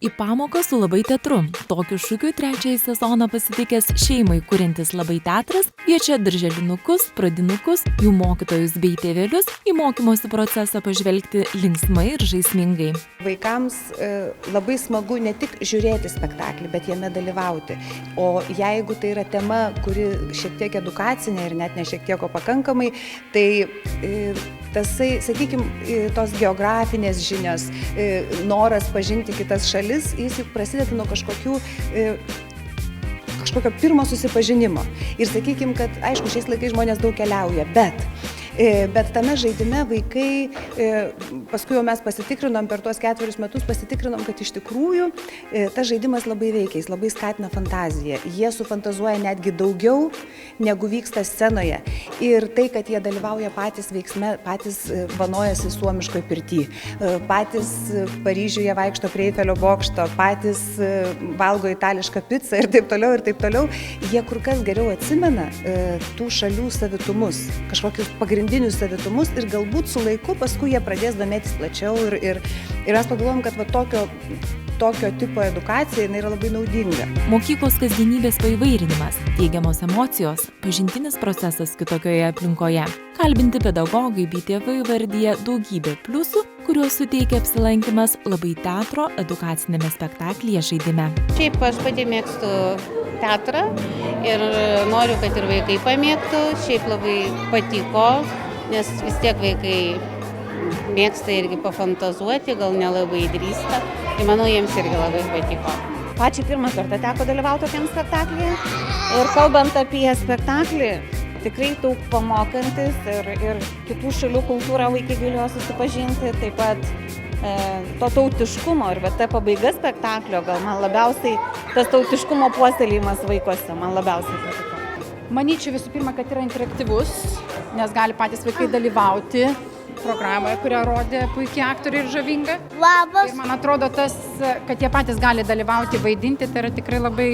į pamoką su Labai teatru. Tokiu šūkiu trečiąjį sezoną pasitikęs šeimai kuriantis Labai teatras kviečia darželinukus, pradinukus, jų mokytojus bei tėvelius į mokymosi procesą pažvelgti linksmai ir žaismingai. Vaikams labai smagu ne tik žiūrėti spektaklį, bet jame dalyvauti. O jeigu tai yra tema, kuri šiek tiek edukacinė ir net ne šiek tiek, o pakankamai, tai tasai, sakykime, tos geografinės žinios, noras pažinti kitas šalis, jis juk prasideda nuo kažkokio pirmo susipažinimo. Ir sakykime, kad, aišku, šiais laikais žmonės daug keliauja, bet tame žaidime vaikai, paskui jau mes pasitikrinom per tuos 4 metus, pasitikrinom, kad iš tikrųjų tas žaidimas labai veikia, jis labai skatina fantaziją. Jie sufantazuoja netgi daugiau, negu vyksta scenoje. Ir tai, kad jie dalyvauja patys veiksme, patys vanojasi suomiškoj pirty, patys Paryžiuje vaikšto prie Eifelio bokšto, patys valgo itališką pizzą ir taip toliau, jie kur kas geriau atsimena tų šalių savitumus, kažkokius pagrindinius savitumus ir galbūt su laiku paskui jie pradės domėtis plačiau ir mes pagalvojom, kad va tokio tipo edukacija yra labai naudinga. Mokyklos kasdienybės paįvairinimas, teigiamos emocijos, pažintinis procesas kitokioje aplinkoje. Kalbinti pedagogai bei tėvai vardija daugybę pliusų, kuriuos suteikia apsilankimas Labai teatro edukacinėme spektaklyje žaidime. Šiaip aš pati mėgstu teatrą ir noriu, kad ir vaikai pamėgtų. Šiaip labai patiko, nes vis tiek vaikai mėgsta irgi pafantazuoti, gal nelabai drįsta. Tai manau, jiems irgi labai patiko. Pačiai pirmą kartą teko dalyvauti tokiam spektaklyje. Ir kalbant apie spektaklį, tikrai daug pamokantis ir kitų šalių kultūrą vaikai galėjo susipažinti, taip pat to tautiškumo ir ta pabaiga spektaklio, gal man labiausiai tas tautiškumo puoselėjimas vaikuose, man labiausiai patiko. Manyčiau visų pirma, kad yra interaktyvus, nes gali patys vaikai dalyvauti programoje, kurią rodė puikiai aktoriai ir žavinga. Labas. Ir man atrodo, kad jie patys gali dalyvauti, vaidinti, tai yra tikrai labai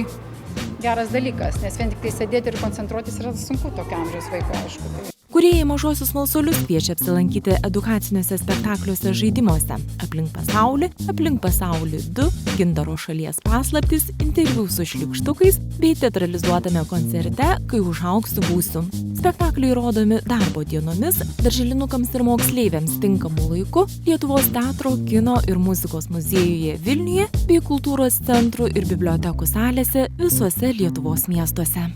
geras dalykas, nes vien tik tai sėdėti ir koncentruotis yra sunku tokio amžiaus vaiko, aišku. Kūrėjai Mažuosius smalsuolius kviečia apsilankyti edukaciniuose spektakliuose žaidimuose Aplink pasaulį 2, Gintaro šalies paslaptys, interviu su šlykštukais bei teatralizuotame koncerte Kai užaugsiu būsiu. Spektakliai rodomi darbo dienomis, darželinukams ir moksleiviams tinkamu laiku Lietuvos teatro, kino ir muzikos muziejuje Vilniuje bei kultūros centrų ir bibliotekų salėse visuose Lietuvos miestuose.